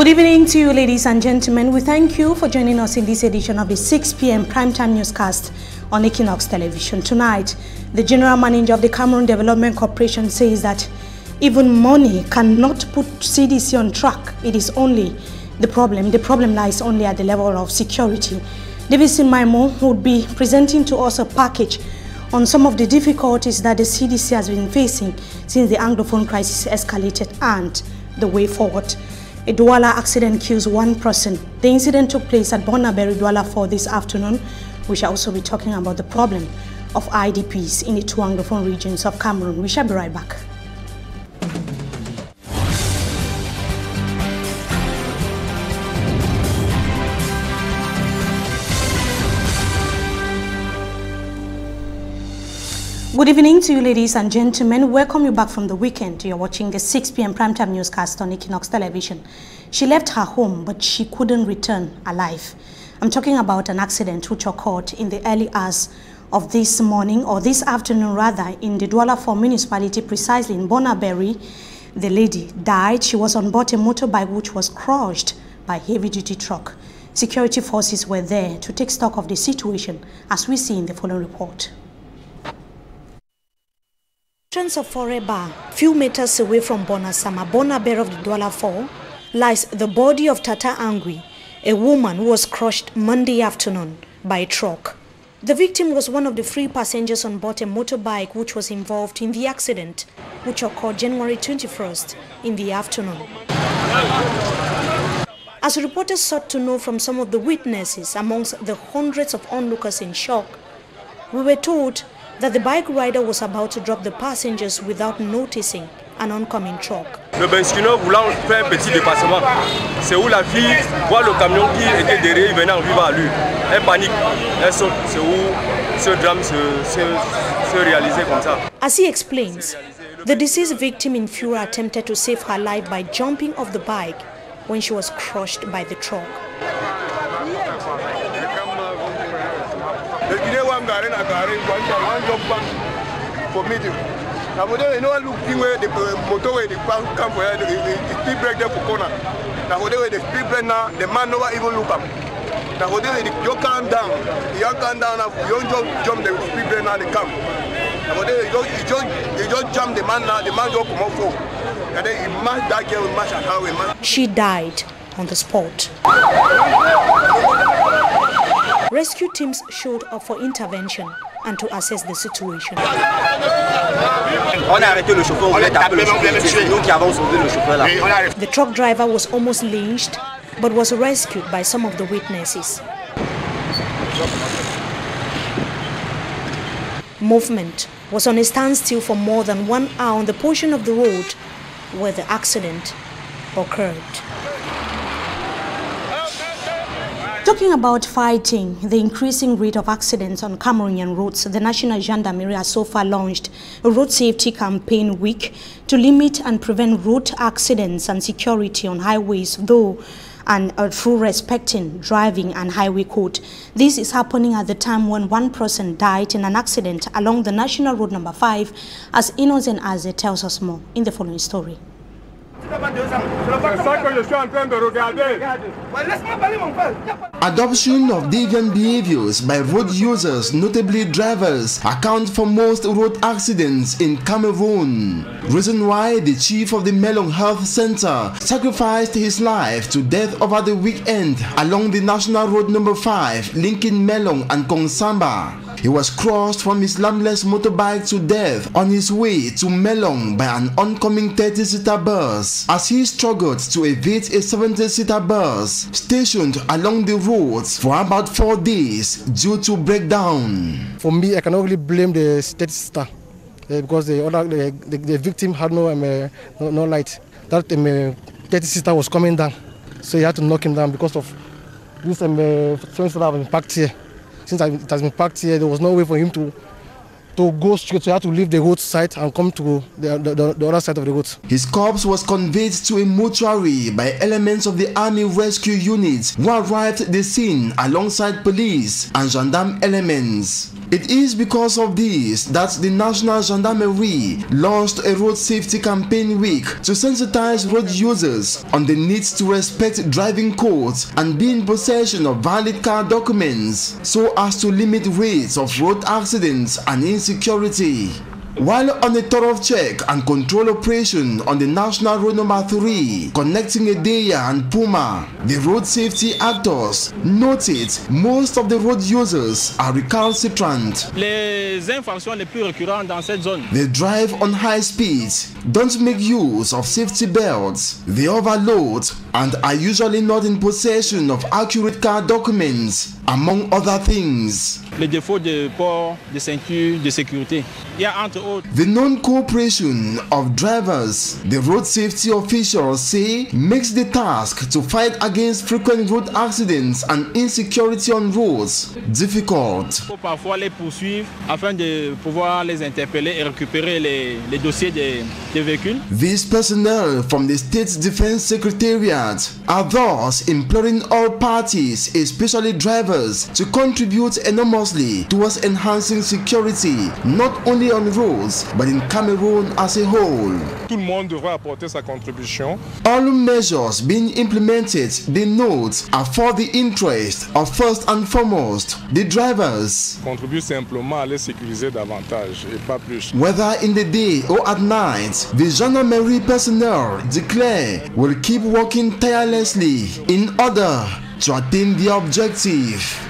Good evening to you, ladies and gentlemen. We thank you for joining us in this edition of the 6 p.m. primetime newscast on Equinoxe television. Tonight, the general manager of the Cameroun Development Corporation says that even money cannot put CDC on track. It is only the problem. The problem lies only at the level of security. David Maimo would be presenting to us a package on some of the difficulties that the CDC has been facing since the Anglophone crisis escalated and the way forward. A Douala accident kills one person. The incident took place at Bonaberi, Douala 4 this afternoon. We shall also be talking about the problem of IDPs in the two Anglophone regions of Cameroon. We shall be right back. Good evening to you, ladies and gentlemen. Welcome you back from the weekend. You're watching the 6 p.m. primetime newscast on Equinoxe television. She left her home, but she couldn't return alive. I'm talking about an accident which occurred in the early hours of this morning, or this afternoon rather, in the Douala 4 municipality, precisely in Bonaberi. The lady died. She was on board a motorbike which was crushed by a heavy-duty truck. Security forces were there to take stock of the situation, as we see in the following report. Entrance of Foreba, few meters away from Bonasama, Bonaberi of the Douala 4, lies the body of Tata Angui, a woman who was crushed Monday afternoon by a truck. The victim was one of the 3 passengers on board a motorbike which was involved in the accident, which occurred January 21st in the afternoon. As reporters sought to know from some of the witnesses amongst the hundreds of onlookers in shock, we were told that the bike rider was about to drop the passengers without noticing an oncoming truck. Le benzineur voulant faire un petit dépassement, c'est où la fille voit le camion qui était derrière, il venait en vivant à lui. Elle panique, elle saute, c'est où ce drame se réalisait comme ça. As he explains, the deceased victim in fury attempted to save her life by jumping off the bike when she was crushed by the truck. The man never even look up. You calm down. You calm down. You don't jump the speed break now. They come. You just jump the man now. The man just come up for. And then he match that girl. Match how he match. She died on the spot. Rescue teams showed up for intervention and to assess the situation. The truck driver was almost lynched, but was rescued by some of the witnesses. Movement was on a standstill for more than 1 hour on the portion of the road where the accident occurred. Talking about fighting the increasing rate of accidents on Cameroonian roads, the National Gendarmerie has so far launched a road safety campaign week to limit and prevent road accidents and security on highways, through respecting driving and highway code. This is happening at the time when one person died in an accident along the National Road number 5, as Innocent Aze tells us more in the following story. Adoption of deviant behaviors by road users, notably drivers, account for most road accidents in Cameroon. Reason why the chief of the Melong Health Center sacrificed his life to death over the weekend along the National Road number 5 linking Melong and Kongsamba. He was crossed from his lambless motorbike to death on his way to Melong by an oncoming 30-seater bus as he struggled to evade a 70-seater bus stationed along the roads for about 4 days due to breakdown. For me, I can only blame the 30-seater because the victim had no light. That 30-seater was coming down, so he had to knock him down because of this 70-seater have been parked here. Since it has been parked here, there was no way for him to go straight, so he had to leave the roadside and come to the other side of the road. His corpse was conveyed to a mortuary by elements of the Army Rescue Units who arrived at the scene alongside police and gendarme elements. It is because of this that the National Gendarmerie launched a road safety campaign week to sensitize road users on the need to respect driving codes and be in possession of valid car documents so as to limit rates of road accidents and insecurity. While on a thorough check and control operation on the National Road Number 3 connecting Edeya and Puma, the road safety actors noted most of the road users are recalcitrant. Les infractions les plus récurrentes dans cette zone. They drive on high speeds, don't make use of safety belts, they overload and are usually not in possession of accurate car documents, among other things. Les défauts de port de ceinture de sécurité. Il y a entre autres the non-cooperation of drivers, the road safety officials say, makes the task to fight against frequent road accidents and insecurity on roads difficult. Il faut parfois les poursuivre afin de pouvoir les interpeller et récupérer les dossiers des véhicules. These personnel from the State Defense Secretariat are thus imploring all parties, especially drivers, to contribute enormously towards enhancing security, not only on roads, but in Cameroon as a whole. Tout le monde devrait apporter sa contribution. All measures being implemented, they note, are for the interest of first and foremost the drivers. Contribue simplement à les sécuriser davantage et pas plus. Whether in the day or at night, the gendarmerie personnel declare will keep working tirelessly in order to attain the objective.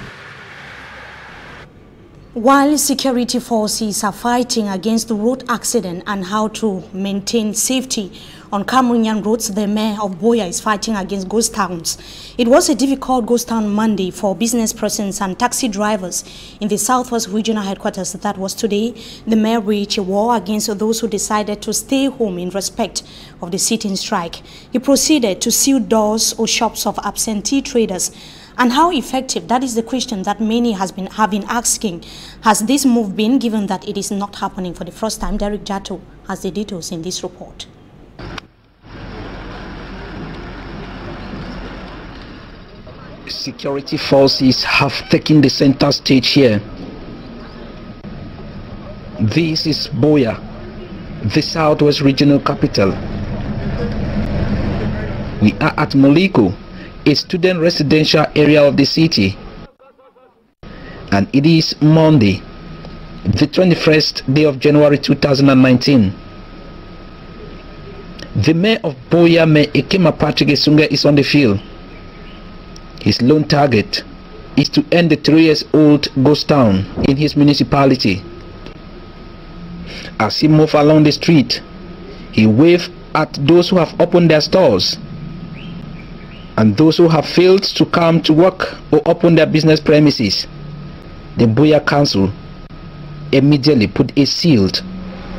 While security forces are fighting against the road accident and how to maintain safety on Cameroonian roads, the mayor of Buea is fighting against ghost towns. It was a difficult ghost town Monday for business persons and taxi drivers in the Southwest Regional Headquarters. That was today. The mayor waged a war against those who decided to stay home in respect of the sit-in strike. He proceeded to seal doors or shops of absentee traders. And how effective? That is the question that many have been asking. Has this move been, given that it is not happening for the first time? Derek Jato has the details in this report. Security forces have taken the center stage here. This is Buea, the Southwest Regional Capital. We are at Moliko, a student residential area of the city, and it is Monday, the 21st day of January 2019. The mayor of Buea, Mayor Equinoxe, is on the field. His lone target is to end the 3-year-old ghost town in his municipality. As he moves along the street, he waves at those who have opened their stores and those who have failed to come to work or open their business premises. The Buea Council immediately put a seal.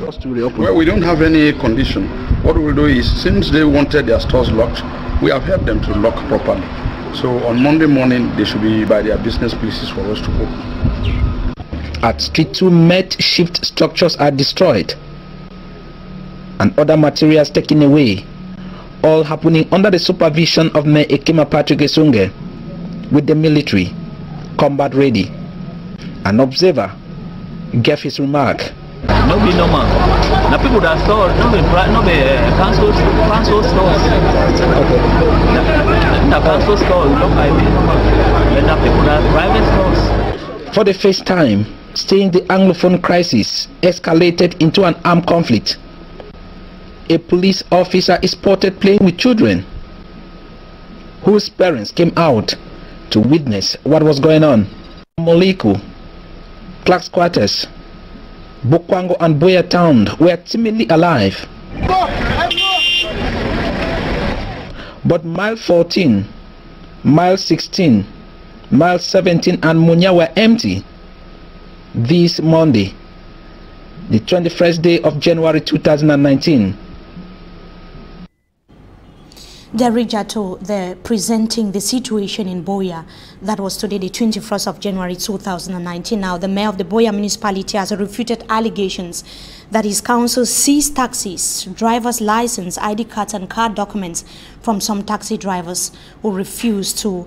Well, we don't have any condition. What we'll do is, since they wanted their stores locked, we have helped them to lock properly. So on Monday morning, they should be by their business places for us to open. At Street 2, makeshift structures are destroyed and other materials taken away, all happening under the supervision of Mayor Equinoxe with the military combat ready. An observer gave his remark. No be normal. The people that store, no be council stores. The council stores look like it. And the people that private stores. For the first time, seeing the Anglophone crisis escalated into an armed conflict, a police officer is spotted playing with children whose parents came out to witness what was going on. Moliko, Clark's quarters, Bokwango and Buea town were timidly alive. But mile 14, mile 16, mile 17 and Munya were empty. This Monday, the 21st day of January 2019. Derek Jato, they're presenting the situation in Buea. That was today, the 21st of January 2019. Now, the mayor of the Buea municipality has refuted allegations that his council seized taxis, driver's license, ID cards and car documents from some taxi drivers who refused to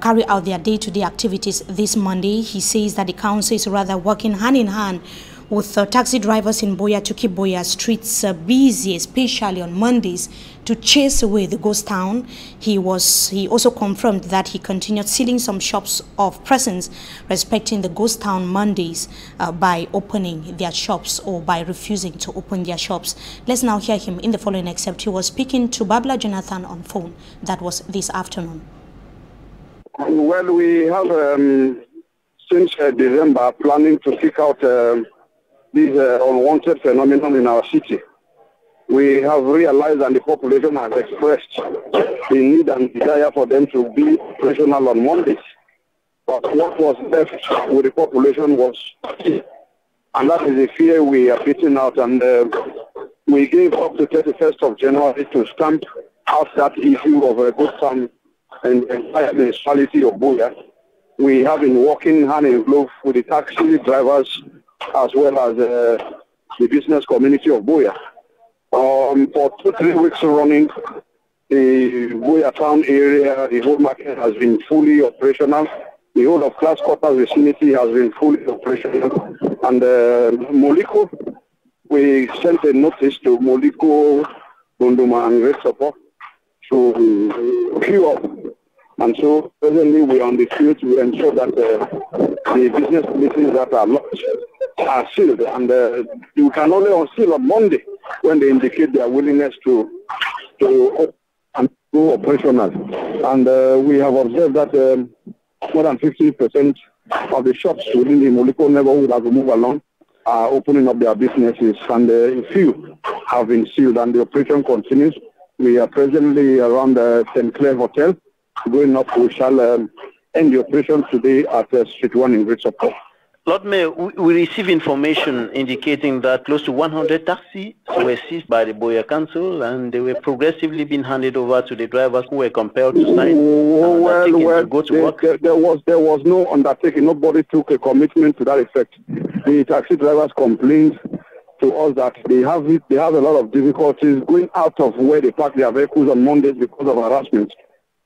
carry out their day-to-day activities this Monday. He says that the council is rather working hand in hand with taxi drivers in Buea to keep Buea streets busy, especially on Mondays, to chase away the ghost town. He also confirmed that he continued sealing some shops of presence respecting the ghost town Mondays by opening their shops or by refusing to open their shops. Let's now hear him in the following excerpt. He was speaking to Babla Jonathan on phone. That was this afternoon. Well, we have since December planning to kick out this unwanted phenomenon in our city. We have realized and the population has expressed the need and desire for them to be operational on Mondays. But what was left with the population was fear. And that is the fear we are beating out. And we gave up to 31st of January to stamp out that issue of a good time and the entire municipality of Buea. We have been working hand in glove with the taxi drivers as well as the business community of Buea. For 2-3 weeks running, the Buea town area, the whole market has been fully operational. The whole of class quarters vicinity has been fully operational. And Moliko, we sent a notice to Moliko, Bunduma and Red Support to queue up. And so presently we are on the field to ensure that the business places that are locked are sealed. And you can only unseal on Monday when they indicate their willingness to go operational. And we have observed that more than 50% of the shops within the Moliko neighborhood have moved along are opening up their businesses, and a few have been sealed, and the operation continues. We are presently around the St. Clair Hotel. Going up, we shall end the operation today at Street 1 in Great Support. Lord Mayor, we receive information indicating that close to 100 taxis were seized by the Buea Council and they were progressively being handed over to the drivers who were compelled to sign to go to work. There was no undertaking. Nobody took a commitment to that effect. The taxi drivers complained to us that they have a lot of difficulties going out of where they park their vehicles on Mondays because of harassment.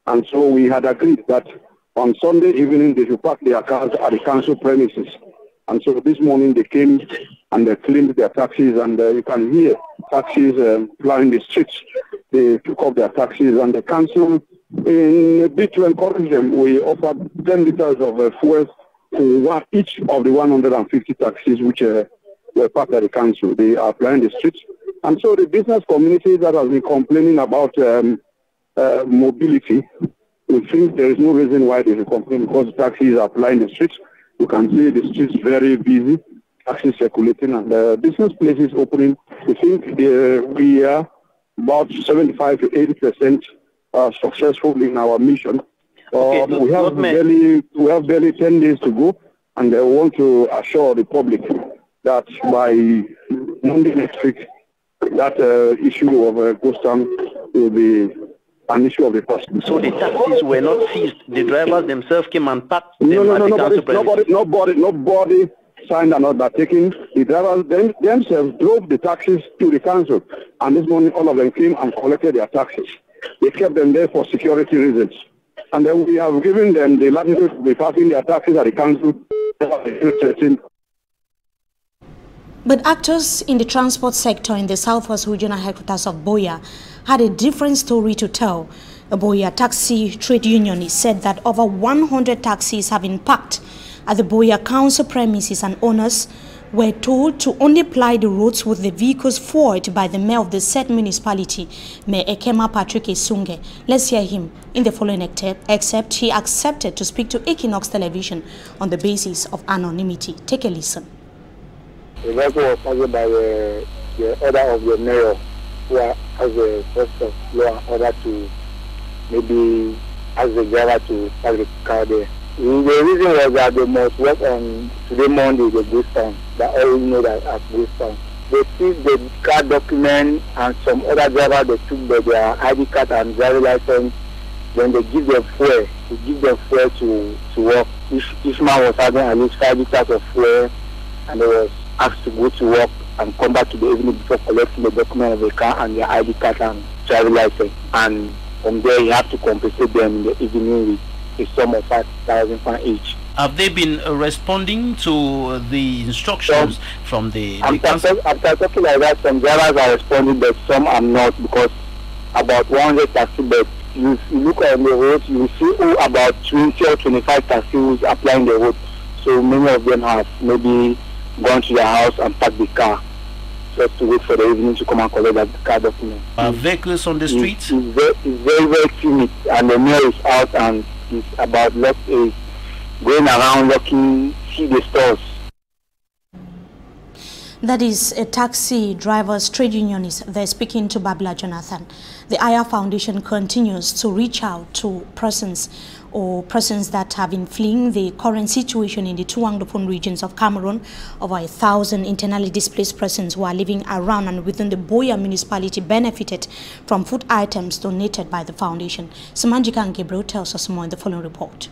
And so we had agreed that on Sunday evening they should park their cars at the council premises. And so this morning they came and they cleaned their taxis, and you can hear taxis plying the streets. They took up their taxis, and the council, in a bid to encourage them, we offered 10 liters of fuel to each of the 150 taxis which were parked at the council. They are plying the streets. And so the business community that has been complaining about mobility, we think there is no reason why they should complain, because the taxis are plying the streets. You can see the streets very busy, taxis circulating, and business places opening. We think we are about 75 to 80% successful in our mission. We have barely 10 days to go, and I want to assure the public that by Monday next week, that issue of ghost town will be an issue of the past. So the taxis were not seized. The drivers themselves came and packed them at the council premises. Nobody signed an undertaking. The drivers themselves drove the taxis to the council, and this morning all of them came and collected their taxis. They kept them there for security reasons, and then we have given them the latitude to be parking their taxis at the council. But actors in the transport sector in the Southwest Regional Headquarters of Buea had a different story to tell. A Buea Taxi Trade Union said that over 100 taxis have been parked at the Buea Council premises, and owners were told to only ply the roads with the vehicles forwarded by the mayor of the said municipality, Mayor Ekema Patrick Esunge. Let's hear him in the following except he accepted to speak to Equinoxe Television on the basis of anonymity. Take a listen. The vehicle was passed by the order of the mayor, who has a first of law and order to maybe ask the driver to park the car there. The reason was that they must work on today Monday, the ghost town. That all we know that at ghost town. They seized the car document, and some other driver they took their ID card and driver license. Then they give them fuel. They give them fuel to work. Each man was having at least 5 liters of fuel, and there was asked to go to work and come back to the evening before collecting the document of the car and their ID card and driving license. And from there, you have to compensate them in the evening with a sum of 5,000 pounds each. Have they been responding to the instructions from the council? After talking like that, some drivers are responding, but some are not, because about 100 taxi beds. You look on the road, you see about 20 or 25 taxis applying the road. So many of them have maybe gone to their house and parked the car just to wait for the evening to come and collect that car document. Vehicles on the streets? It's very, very timid, and the mayor is out and it's about going around looking, see the stores. That is a taxi drivers trade unionist. They're speaking to Babla Jonathan. The Aya Foundation continues to reach out to persons that have been fleeing the current situation in the two Anglophone regions of Cameroon. Over 1,000 internally displaced persons who are living around and within the Boya municipality benefited from food items donated by the foundation. Samanjika and Gabriel tells us more in the following report.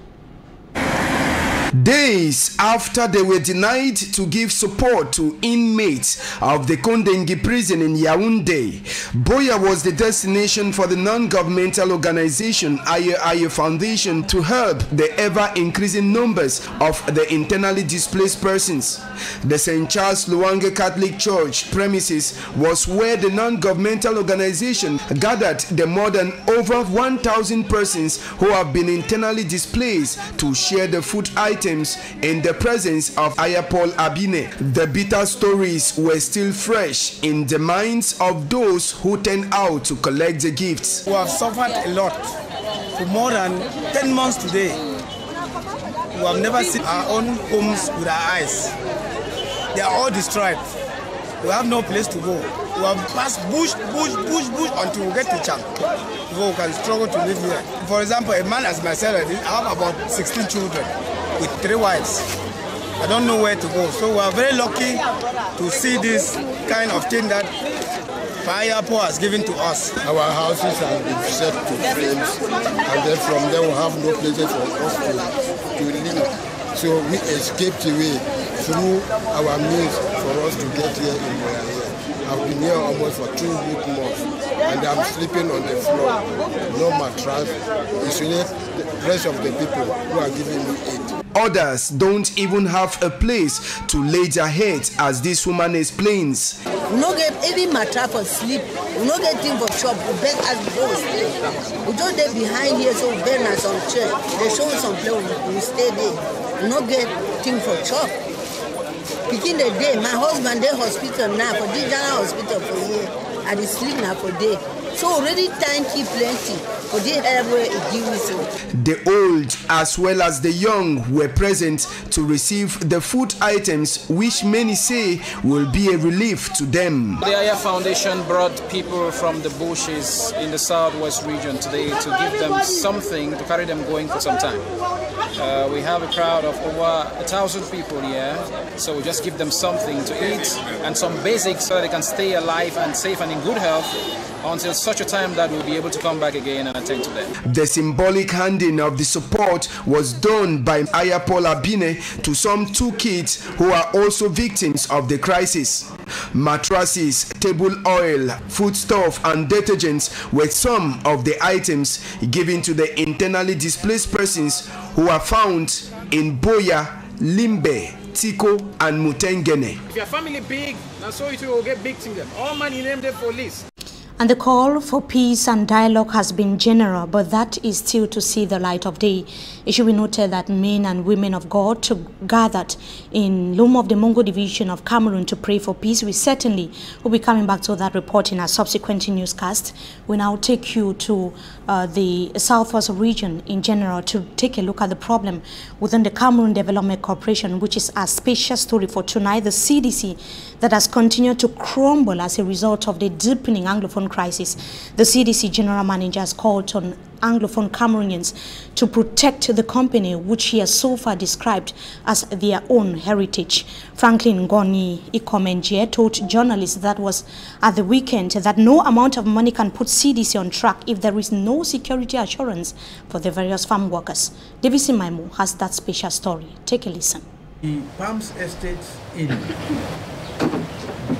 Days after they were denied to give support to inmates of the Kondengi prison in Yaoundé, Boya was the destination for the non-governmental organization Aya Foundation to help the ever-increasing numbers of the internally displaced persons. The St. Charles Luange Catholic Church premises was where the non-governmental organization gathered the more than over 1,000 persons who have been internally displaced to share the food items in the presence of Ayapol Abine. The bitter stories were still fresh in the minds of those who turned out to collect the gifts. We have suffered a lot for more than 10 months today. We have never seen our own homes with our eyes. They are all destroyed. We have no place to go. We have passed bush until we get to Cham. Before we can struggle to live here. For example, a man as myself, I have about 16 children with 3 wives. I don't know where to go. So we are very lucky to see this kind of thing that Firepo has given to us. Our houses have been set to flames, and then from there we have no places for us to live. So we escaped away through our means for us to get here in Boya. I've been here almost for 2 months, and I'm sleeping on the floor. No mattress. It's really the rest of the people who are giving me aid. Others don't even have a place to lay their heads, as this woman explains. We don't get any mattress for sleep. We don't get things for shop. We beg as we go stay. We just stay behind here, so we beg us some chair. They show us some place, we stay there. We don't get things for shop. Begin the day, my husband they hospital now for the general hospital for here. And he sleep now for day. So already time keep plenty. For the everywhere it gives you. The old as well as the young were present to receive the food items, which many say will be a relief to them. The Aya Foundation brought people from the bushes in the southwest region today to give them something to carry them going for some time. We have a crowd of over 1,000 people here, so we just give them something to eat and some basics so they can stay alive and safe and in good health until such a time that we'll be able to come back again and attend to them. The symbolic handing of the support was done by Ayapol Abine to some 2 kids who are also victims of the crisis. Mattresses, table oil, foodstuff and detergents were some of the items given to the internally displaced persons who are found in Boya, Limbe, Tiko and Mutengene. If your family big, and so it will get big to them. All money named the police. And the call for peace and dialogue has been general, but that is still to see the light of day. It should be noted that men and women of God gathered in Lumo of the Mongo division of Cameroon to pray for peace. We certainly will be coming back to that report in our subsequent newscast. We now take you to the Southwest region in general to take a look at the problem within the Cameroon Development Corporation, which is a special story for tonight. The CDC that has continued to crumble as a result of the deepening Anglophone crisis. The CDC General Manager has called on Anglophone Cameroonians to protect the company, which he has so far described as their own heritage. Franklin Ngoni Ikomenjie told journalists that was at the weekend that no amount of money can put CDC on track if there is no security assurance for the various farm workers. Davis Maimu has that special story. Take a listen. The Palms Estates Inn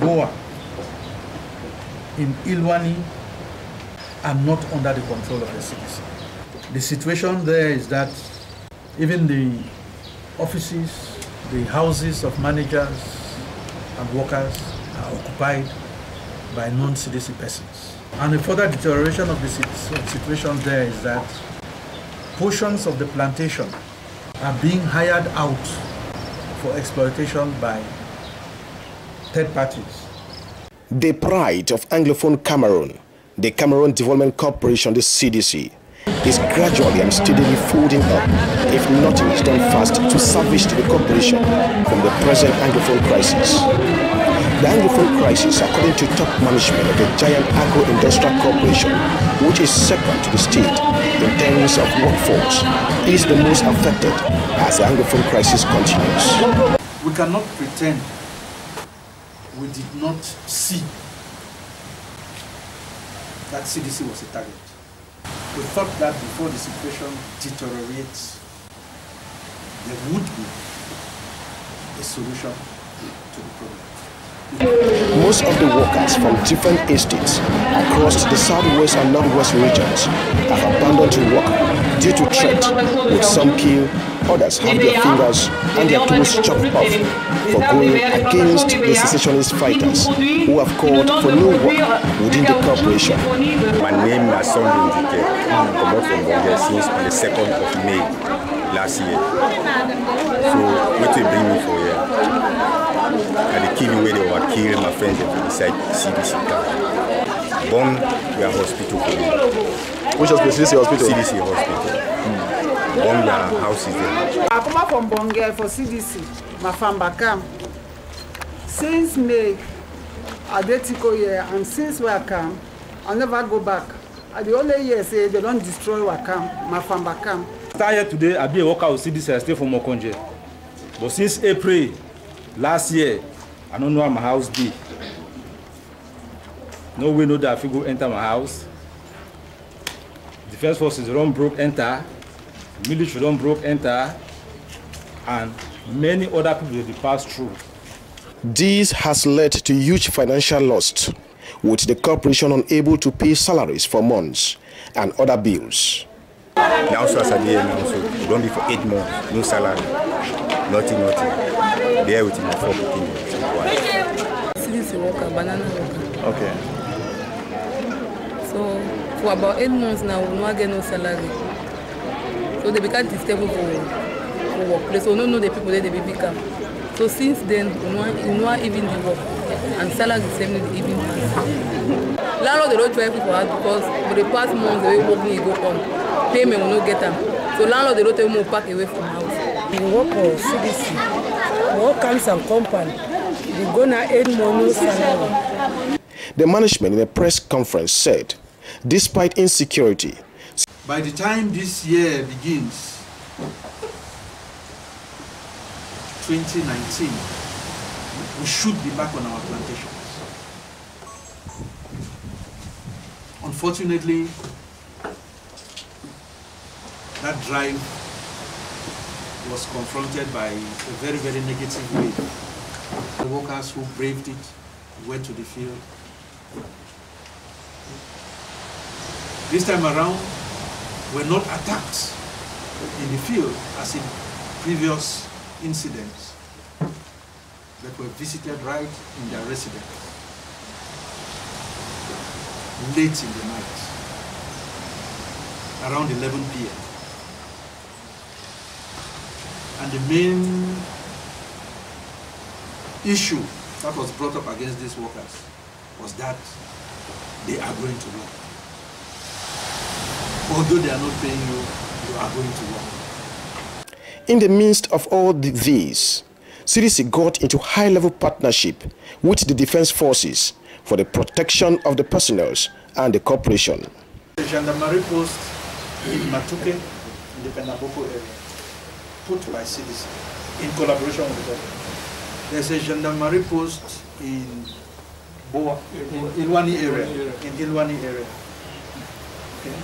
Boa, in Ilwani are not under the control of the CDC. The situation there is that even the offices, the houses of managers and workers are occupied by non-CDC persons. And a further deterioration of the situation there is that portions of the plantation are being hired out for exploitation by third parties. The pride of Anglophone Cameroon, the Cameroon Development Corporation, the CDC, is gradually and steadily folding up, if nothing is done fast, to salvage the corporation from the present Anglophone crisis. The Anglophone crisis, according to top management of the giant agro-industrial corporation, which is second to the state in terms of workforce, is the most affected as the Anglophone crisis continues. We cannot pretend we did not see that CDC was a target. We thought that before the situation deteriorates, there would be a solution to the problem. Most of the workers from different estates across the southwest and northwest regions have abandoned to work due to threat, with some killed, others have their fingers and their toes chopped off for going against the secessionist fighters who have called for no work within the corporation. My name is Sunday Ndike. I'm from Bonge since on the 2nd of May last year. So what will bring me for here? At the killing where they were killing my friends inside CDC camp. Born we are hospital for me. Which hospital? CDC hospital? CDC hospital. Born we are houses there. I come from Bonge for CDC, my family camp. Since May, I did go here, and since we are camp, I never go back. The only year say they don't destroy our camp, my family camp. Started today, I be a worker with CDC, I stay for Mokonje. But since April last year, I don't know how my house be. No way know that if you go enter my house. Defense forces don't broke enter, military don't broke enter, and many other people they pass through. This has led to huge financial loss, with the corporation unable to pay salaries for months and other bills. Now so as a day now, so we don't be for 8 months, no salary, nothing. There with my 4 people. CDC worker, banana worker. Okay. So for about 8 months now, we don't get no salary. So they become disturbed for workplace. So no the people there they be become. So since then, we not even the work, and salary is even pass. Landlord they don't try for us because for the past months the way working go on, payment will not get them. So landlord they don't tell me pack away from house. We work for CDC, work comes and company. We gonna earn money salary. The management in a press conference said, despite insecurity, by the time this year begins, 2019, we should be back on our plantations. Unfortunately, that drive was confronted by a very, very negative way. The workers who braved it went to the field. This time around, we're not attacked in the field as in previous incidents that were visited right in their residence late in the night, around 11 p.m. And the main issue that was brought up against these workers was that they are going to work. Although they are not paying you, you are going to work. In the midst of all these, CDC got into high-level partnership with the defense forces for the protection of the personnel and the corporation. The gendarmerie post in Matuke, in the Penaboko area, put by CDC in collaboration with the government. There's a gendarmerie post in Boa, in Ilwani area. Okay.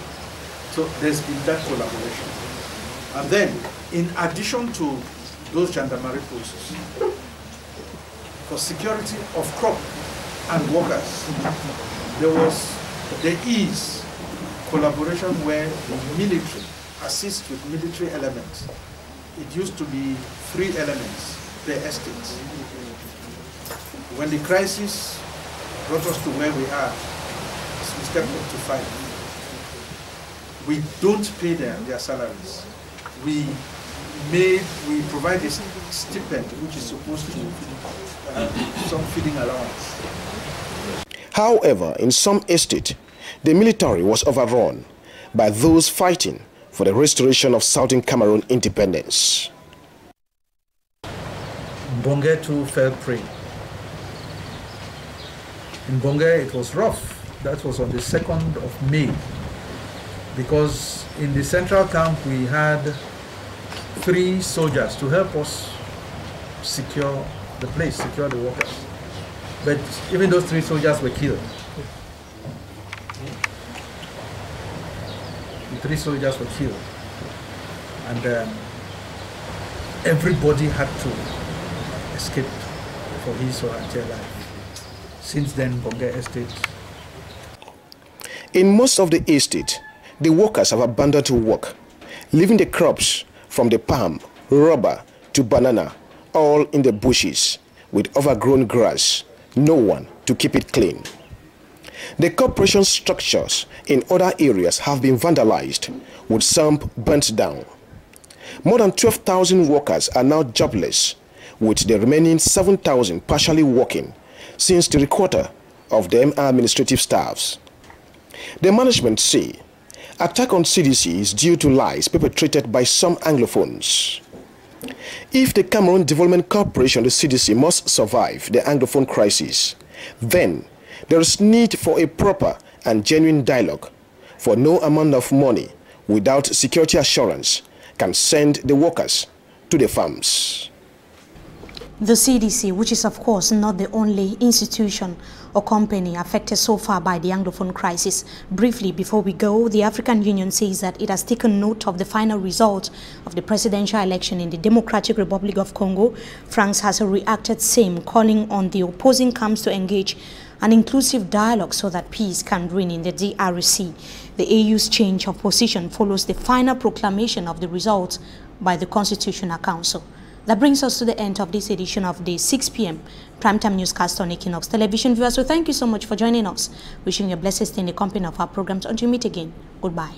So there's been that collaboration. And then, in addition to those gendarmerie posts, for security of crop and workers, there is collaboration where the military assists with military elements. It used to be 3 elements per estate. When the crisis brought us to where we are, we stepped up to 5. We don't pay them their salaries. We provide a stipend which is supposed to some feeding allowance. However, in some estates, the military was overrun by those fighting for the restoration of Southern Cameroon independence. Mbonge too fell prey. In Mbonge it was rough. That was on the 2nd of May, because in the central camp we had 3 soldiers to help us secure the place, secure the workers. But even those 3 soldiers were killed. The 3 soldiers were killed. And everybody had to escape for his or her dear life. Since then, Mbonge Estate. In most of the estate, the workers have abandoned work, leaving the crops from the palm, rubber to banana, all in the bushes with overgrown grass, no one to keep it clean. The corporation structures in other areas have been vandalized, with some burnt down. More than 12,000 workers are now jobless, with the remaining 7,000 partially working, since 3/4 of them are administrative staffs. The management say attack on CDC is due to lies perpetrated by some Anglophones. If the Cameroun Development Corporation, the CDC, must survive the Anglophone crisis, then there is need for a proper and genuine dialogue, for no amount of money without security assurance can send the workers to the farms. The CDC, which is of course not the only institution or company affected so far by the Anglophone crisis. Briefly, before we go, the African Union says that it has taken note of the final result of the presidential election in the Democratic Republic of Congo. France has reacted same, calling on the opposing camps to engage an inclusive dialogue so that peace can reign in the DRC. The AU's change of position follows the final proclamation of the results by the Constitutional Council. That brings us to the end of this edition of the 6 p.m. primetime newscast on Equinoxe Television. Viewers, so thank you so much for joining us. Wishing you a blessed stay in the company of our programs. Until we meet again, goodbye.